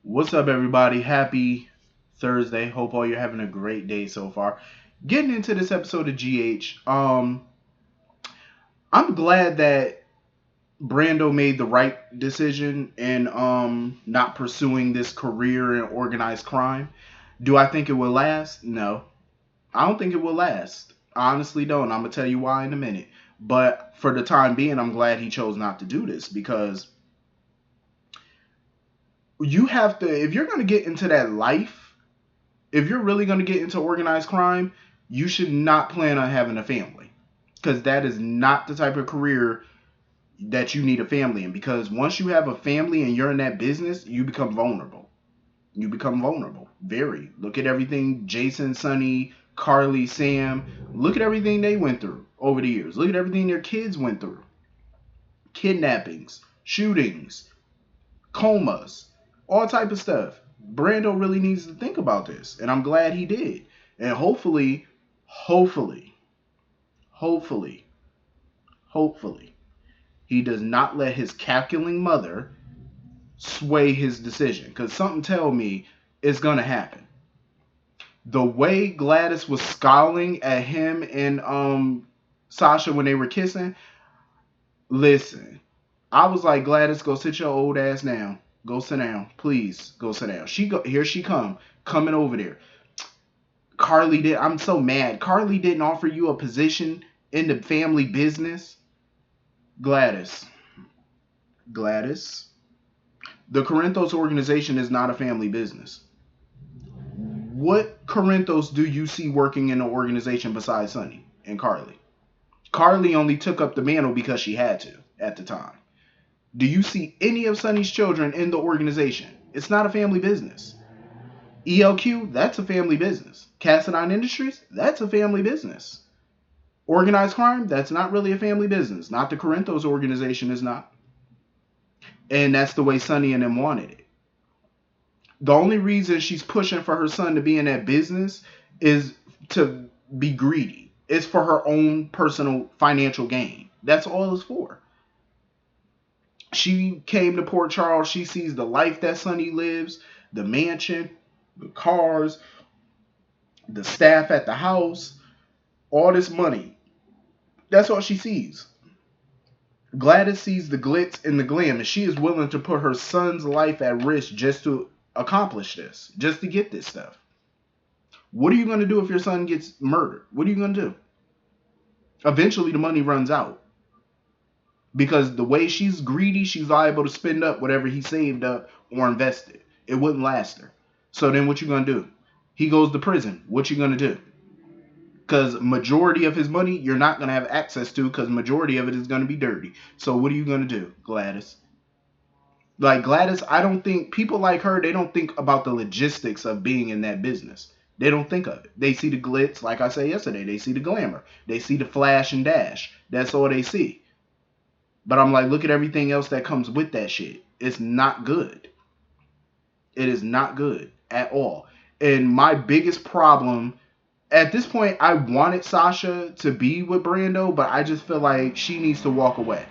What's up, everybody? Happy Thursday. Hope all you're having a great day so far. Getting into this episode of GH, I'm glad that Brando made the right decision in not pursuing this career in organized crime. Do I think it will last? No, I don't think it will last. I honestly don't. I'm gonna tell you why in a minute. But for the time being, I'm glad he chose not to do this because you have to. If you're gonna get into that life, if you're really going to get into organized crime, you should not plan on having a family because that is not the type of career that you need a family in. Because once you have a family and you're in that business, you become vulnerable. You become vulnerable. Very. Look at everything Jason, Sonny, Carly, Sam. Look at everything they went through over the years. Look at everything their kids went through. Kidnappings, shootings, comas, all type of stuff. Brando really needs to think about this, and I'm glad he did. And hopefully, hopefully, hopefully, he does not let his calculating mother sway his decision, because something tell me it's gonna happen. The way Gladys was scowling at him and Sasha when they were kissing, listen, I was like, Gladys, go sit your old ass down. Go sit down, please. Go sit down. Here she coming over there. Carly did. I'm so mad. Carly didn't offer you a position in the family business. Gladys, Gladys. The Corinthos organization is not a family business. What Corinthos do you see working in the organization besides Sonny and Carly? Carly only took up the mantle because she had to at the time. Do you see any of Sonny's children in the organization? It's not a family business. ELQ, that's a family business. Cassadine Industries, that's a family business. Organized crime, that's not really a family business. Not the Corinthos organization is not. And that's the way Sonny and them wanted it. The only reason she's pushing for her son to be in that business is to be greedy. It's for her own personal financial gain. That's all it's for. She came to Port Charles. She sees the life that Sonny lives, the mansion, the cars, the staff at the house, all this money. That's all she sees. Gladys sees the glitz and the glam, and she is willing to put her son's life at risk just to accomplish this, just to get this stuff. What are you going to do if your son gets murdered? What are you going to do? Eventually, the money runs out. Because the way she's greedy, she's liable to spend up whatever he saved up or invested. It wouldn't last her. So then what you going to do? He goes to prison. What you going to do? Because majority of his money you're not going to have access to because majority of it is going to be dirty. So what are you going to do, Gladys? Like Gladys, I don't think people like her, they don't think about the logistics of being in that business. They don't think of it. They see the glitz, like I said yesterday. They see the glamour. They see the flash and dash. That's all they see. But I'm like, look at everything else that comes with that shit. It's not good. It is not good at all. And my biggest problem at this point, I wanted Sasha to be with Brando, but I just feel like she needs to walk away.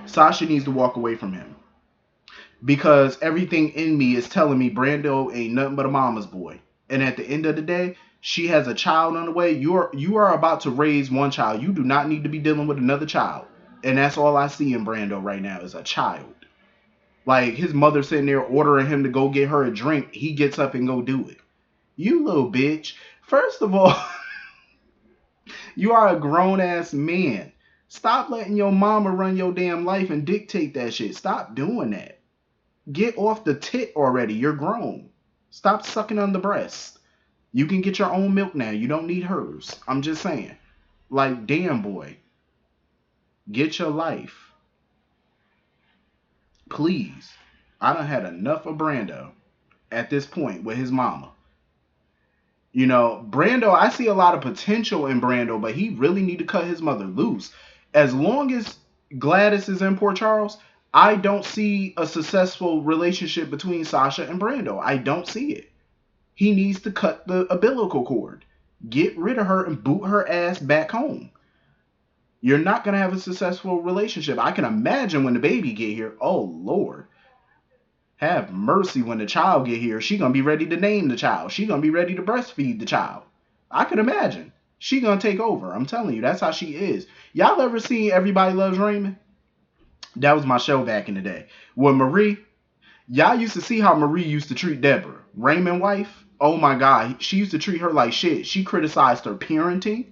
Sasha needs to walk away from him because everything in me is telling me Brando ain't nothing but a mama's boy. And at the end of the day, she has a child on the way. You are about to raise one child. You do not need to be dealing with another child. And that's all I see in Brando right now is a child. Like his mother sitting there ordering him to go get her a drink. He gets up and go do it. You little bitch. First of all, you are a grown ass man. Stop letting your mama run your damn life and dictate that shit. Stop doing that. Get off the tit already. You're grown. Stop sucking on the breast. You can get your own milk now. You don't need hers. I'm just saying. Like, damn, boy. Get your life. Please. I done had enough of Brando at this point with his mama. You know, Brando, I see a lot of potential in Brando, but he really need to cut his mother loose. As long as Gladys is in Port Charles, I don't see a successful relationship between Sasha and Brando. I don't see it. He needs to cut the umbilical cord. Get rid of her and boot her ass back home. You're not going to have a successful relationship. I can imagine when the baby get here. Oh, Lord. Have mercy when the child get here. She gonna be ready to name the child. She gonna be ready to breastfeed the child. I could imagine. She gonna take over. I'm telling you, that's how she is. Y'all ever seen Everybody Loves Raymond? That was my show back in the day. With Marie, y'all used to see how Marie used to treat Deborah, Raymond's wife. Oh my God, she used to treat her like shit. She criticized her parenting,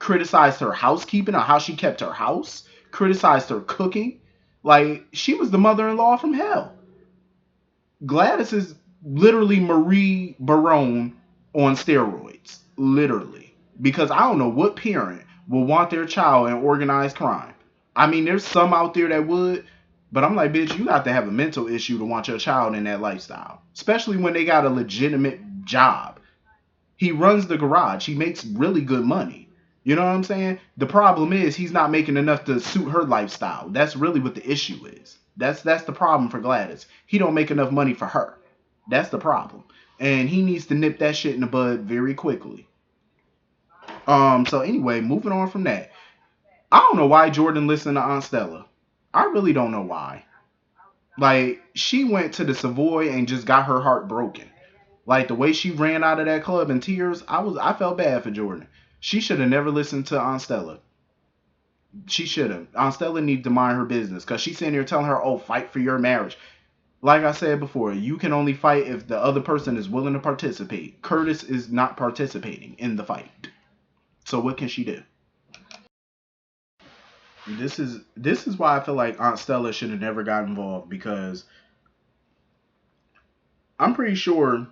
criticized her housekeeping or how she kept her house, criticized her cooking. Like, she was the mother-in-law from hell. Gladys is literally Marie Barone on steroids. Literally. Because I don't know what parent will want their child in organized crime. I mean, there's some out there that would, but I'm like, bitch, you got to have a mental issue to want your child in that lifestyle. Especially when they got a legitimate job. He runs the garage. He makes really good money. You know what I'm saying? The problem is he's not making enough to suit her lifestyle. That's really what the issue is. That's the problem for Gladys. He don't make enough money for her. That's the problem. And he needs to nip that shit in the bud very quickly. So anyway, moving on from that. I don't know why Jordan listened to Aunt Stella. I really don't know why. Like, she went to the Savoy and just got her heart broken. Like, the way she ran out of that club in tears, I felt bad for Jordan. She should have never listened to Aunt Stella. She should have. Aunt Stella needs to mind her business because she's sitting here telling her, oh, fight for your marriage. Like I said before, you can only fight if the other person is willing to participate. Curtis is not participating in the fight. So what can she do? This is why I feel like Aunt Stella should have never got involved, because I'm pretty sure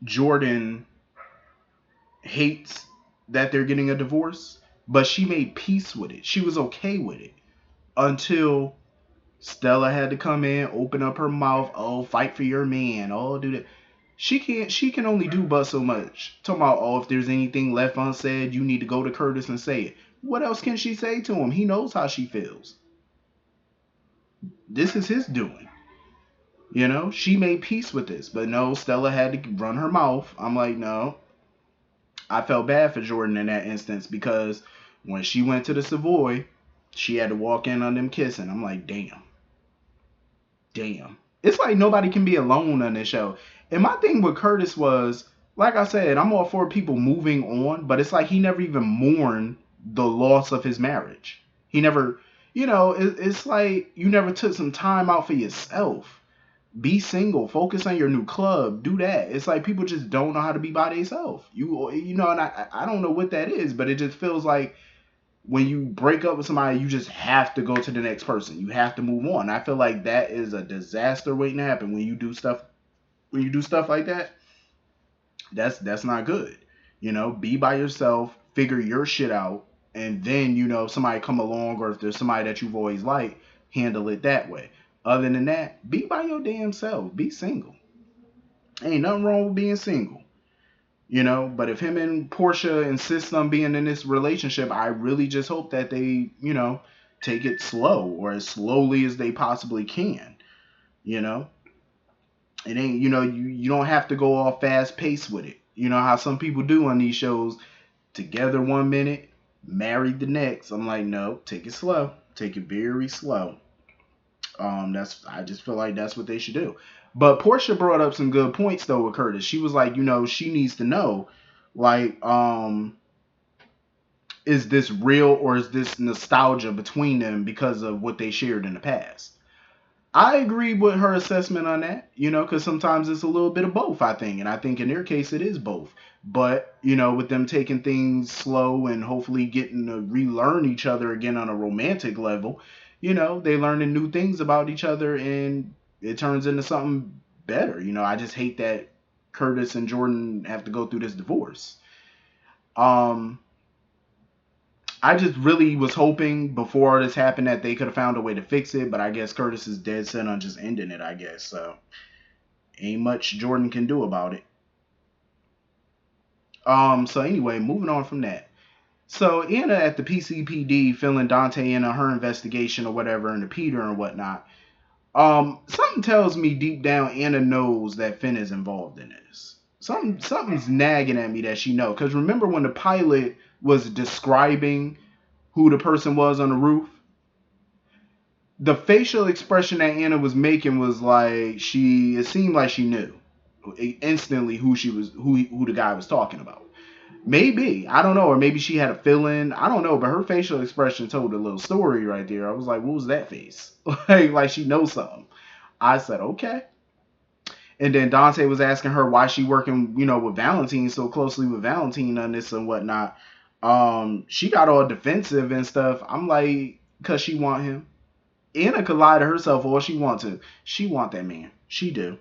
Jordan hates that they're getting a divorce, but she made peace with it. She was okay with it until Stella had to come in, open up her mouth. Oh, fight for your man. Oh, do that. She can only do but so much. Talking about, oh, if there's anything left unsaid, you need to go to Curtis and say it. What else can she say to him? He knows how she feels. This is his doing. You know, she made peace with this, but no, Stella had to run her mouth. I'm like, no. I felt bad for Jordan in that instance, because when she went to the Savoy, she had to walk in on them kissing. I'm like, damn. Damn. It's like nobody can be alone on this show. And my thing with Curtis was, like I said, I'm all for people moving on, but it's like he never even mourned the loss of his marriage. He never, it's like you never took some time out for yourself. Be single, focus on your new club, do that. It's like people just don't know how to be by themselves. And I don't know what that is, but it just feels like when you break up with somebody, you just have to go to the next person. You have to move on. I feel like that is a disaster waiting to happen when you do stuff like that. That's not good. Be by yourself, figure your shit out, and then, if somebody come along, or if there's somebody that you've always liked, handle it that way. Other than that, be by your damn self. Be single. Ain't nothing wrong with being single. But if him and Portia insist on being in this relationship, I really just hope that they, take it slow, or as slowly as they possibly can. It ain't, you don't have to go all fast paced with it. You know how some people do on these shows, together 1 minute, married the next. I'm like, no, take it slow. Take it very slow. I just feel like that's what they should do. But Portia brought up some good points though with Curtis. She was like, she needs to know, like, is this real, or is this nostalgia between them because of what they shared in the past? I agree with her assessment on that, because sometimes it's a little bit of both, I think. And I think in their case, it is both. But, with them taking things slow and hopefully getting to relearn each other again on a romantic level, they learning new things about each other, and it turns into something better. I just hate that Curtis and Jordan have to go through this divorce. I just really was hoping before this happened that they could have found a way to fix it, but I guess Curtis is dead set on just ending it, I guess. So ain't much Jordan can do about it. So anyway, moving on from that. So Anna at the PCPD filling Dante in on her investigation or whatever, and the Peter and whatnot. Something tells me deep down Anna knows that Finn is involved in this. Something's nagging at me that she knows. Because remember when the pilot was describing who the person was on the roof? the facial expression that Anna was making was like it seemed like she knew instantly who the guy was talking about. Maybe, I don't know, or maybe she had a feeling, I don't know, but her facial expression told a little story right there. I was like, what was that face? Like she knows something. I said, okay. And then Dante was asking her why she working, with Valentine so closely with Valentine on this and whatnot. She got all defensive and stuff. I'm like, cause she want him. Anna could lie to herself all she want to. She want that man. She do.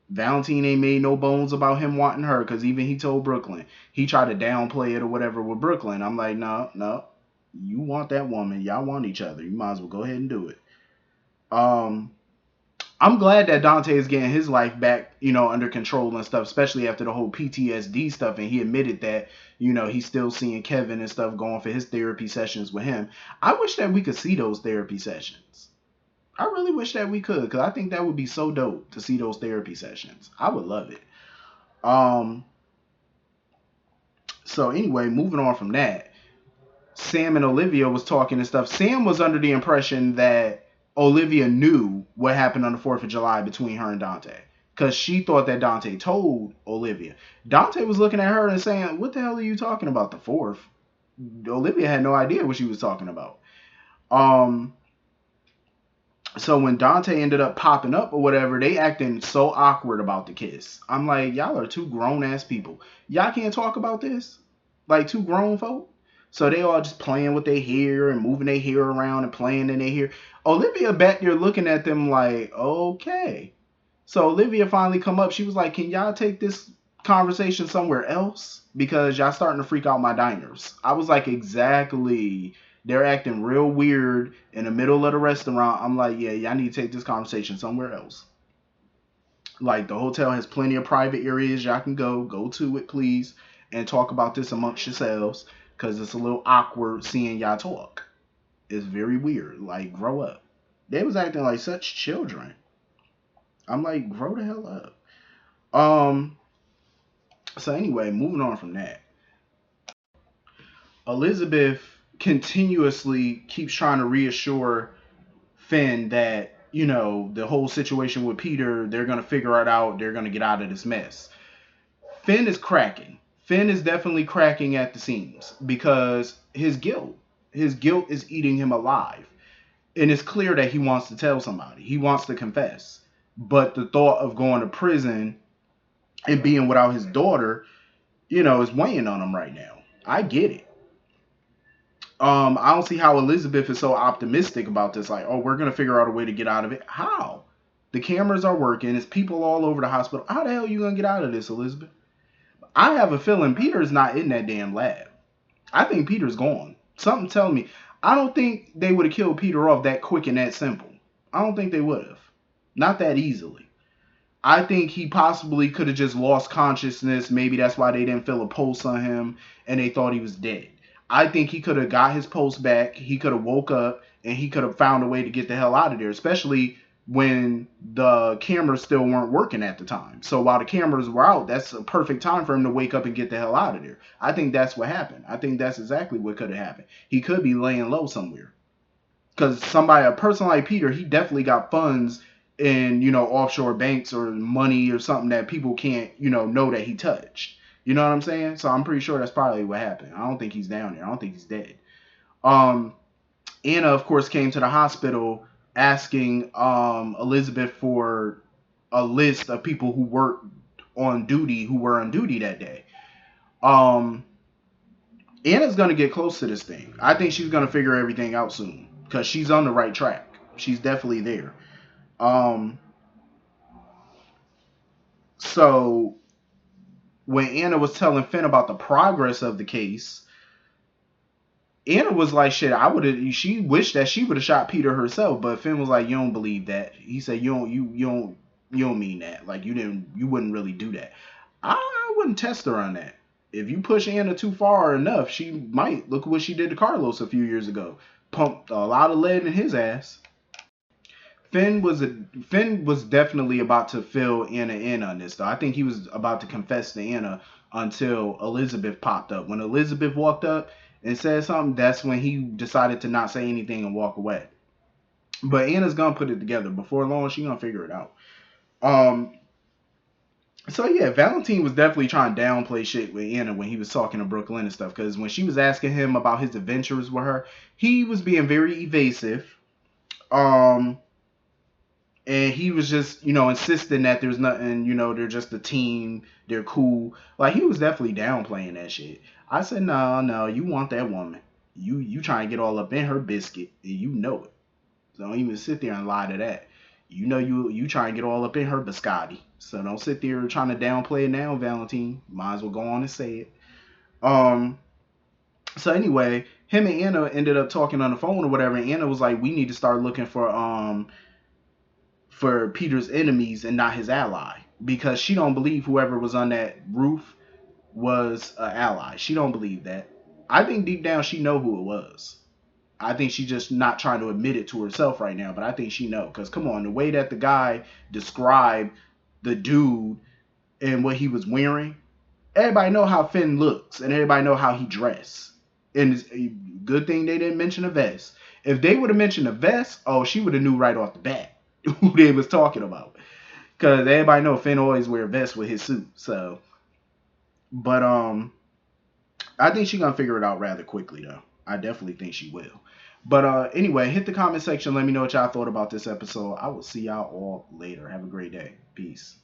Valentine ain't made no bones about him wanting her, because even he told Brooklyn. He tried to downplay it or whatever with Brooklyn. I'm like, no, no. You want that woman. Y'all want each other. You might as well go ahead and do it. Um, I'm glad that Dante is getting his life back, under control and stuff, especially after the whole PTSD stuff. And he admitted that, he's still seeing Kevin and stuff going for his therapy sessions with him. I wish that we could see those therapy sessions. I really wish that we could, because I think that would be so dope to see those therapy sessions. I would love it. Um, so anyway, moving on from that, Sam and Olivia was talking and stuff. Sam was under the impression that Olivia knew what happened on the 4th of July between her and Dante, because she thought that Dante told Olivia. Dante was looking at her and saying, what the hell are you talking about, the 4th? Olivia had no idea what she was talking about. So when Dante ended up popping up or whatever, they acting so awkward about the kiss. I'm like, y'all are two grown ass people. Y'all can't talk about this? Like two grown folk? So they all just playing with their hair and moving their hair around and playing in their hair. Olivia back there looking at them like, okay. So Olivia finally come up. She was like, can y'all take this conversation somewhere else? Because y'all starting to freak out my diners. I was like, exactly. They're acting real weird in the middle of the restaurant. I'm like, yeah, y'all need to take this conversation somewhere else. Like the hotel has plenty of private areas y'all can go to it, please, and talk about this amongst yourselves, because it's a little awkward seeing y'all talk. It's very weird. Like, grow up. They was acting like such children. I'm like, grow the hell up. Um. So anyway, moving on from that, Elizabeth continuously keeps trying to reassure Finn that, the whole situation with Peter, they're going to figure it out. They're going to get out of this mess. Finn is cracking. Finn is definitely cracking at the seams because his guilt is eating him alive. And it's clear that he wants to tell somebody. He wants to confess. But the thought of going to prison and being without his daughter, is weighing on him right now. I get it. I don't see how Elizabeth is so optimistic about this. Like, oh, we're gonna figure out a way to get out of it. How? The cameras are working. There's people all over the hospital. How the hell are you gonna get out of this, Elizabeth? I have a feeling Peter's not in that damn lab. I think Peter's gone. Something telling me. I don't think they would have killed Peter off that quick and that simple. I don't think they would have. Not that easily. I think he possibly could have just lost consciousness. Maybe that's why they didn't feel a pulse on him and they thought he was dead. I think he could have got his pulse back. He could have woke up and he could have found a way to get the hell out of there, especially when the cameras still weren't working at the time. So while the cameras were out, that's a perfect time for him to wake up and get the hell out of there. I think that's what happened. I think that's exactly what could have happened. He could be laying low somewhere. Because a person like Peter, he definitely got funds in, offshore banks or money or something that people can't, know that he touched. You know what I'm saying? So I'm pretty sure that's probably what happened. I don't think he's down there. I don't think he's dead. Um, Anna, of course, came to the hospital asking Elizabeth for a list of people who were on duty that day. Um, Anna's gonna get close to this thing. I think she's gonna figure everything out soon because she's on the right track. She's definitely there. Um, so when Anna was telling Finn about the progress of the case, Anna was like, "Shit, I would have." She wished that she would have shot Peter herself, but Finn was like, "You don't believe that." He said, you don't mean that. Like you wouldn't really do that." I wouldn't test her on that. If you push Anna too far enough, she might. Look at what she did to Carlos a few years ago. Pumped a lot of lead in his ass. Finn was definitely about to fill Anna in on this though. I think he was about to confess to Anna until Elizabeth popped up. When Elizabeth walked up and said something, that's when he decided to not say anything and walk away. But Anna's gonna put it together. Before long, she gonna figure it out. Um, so yeah, Valentine was definitely trying to downplay shit with Anna when he was talking to Brooklyn and stuff. Because when she was asking him about his adventures with her, he was being very evasive. Um, and he was just, insisting that there's nothing, they're just a team, they're cool. Like he was definitely downplaying that shit. I said, no, no, you want that woman. You trying to get all up in her biscuit, and you know it. So don't even sit there and lie to that. You know you try and get all up in her biscotti. So don't sit there trying to downplay it now, Valentine. Might as well go on and say it. Um. So anyway, him and Anna ended up talking on the phone or whatever. And Anna was like, "We need to start looking for Peter's enemies and not his ally because she don't believe whoever was on that roof was an ally. She don't believe that. I think deep down she know who it was. I think she's just not trying to admit it to herself right now, but I think she know. Because come on, the way that the guy described the dude and what he was wearing, everybody know how Finn looks and everybody know how he dressed. And it's a good thing they didn't mention a vest. If they would have mentioned a vest, oh, she would have knew right off the bat who they was talking about. Because everybody know Finn always wear a vest with his suit. So, but I think she's gonna figure it out rather quickly though. I definitely think she will. But anyway, hit the comment section. Let me know what y'all thought about this episode. I will see y'all all later. Have a great day. Peace.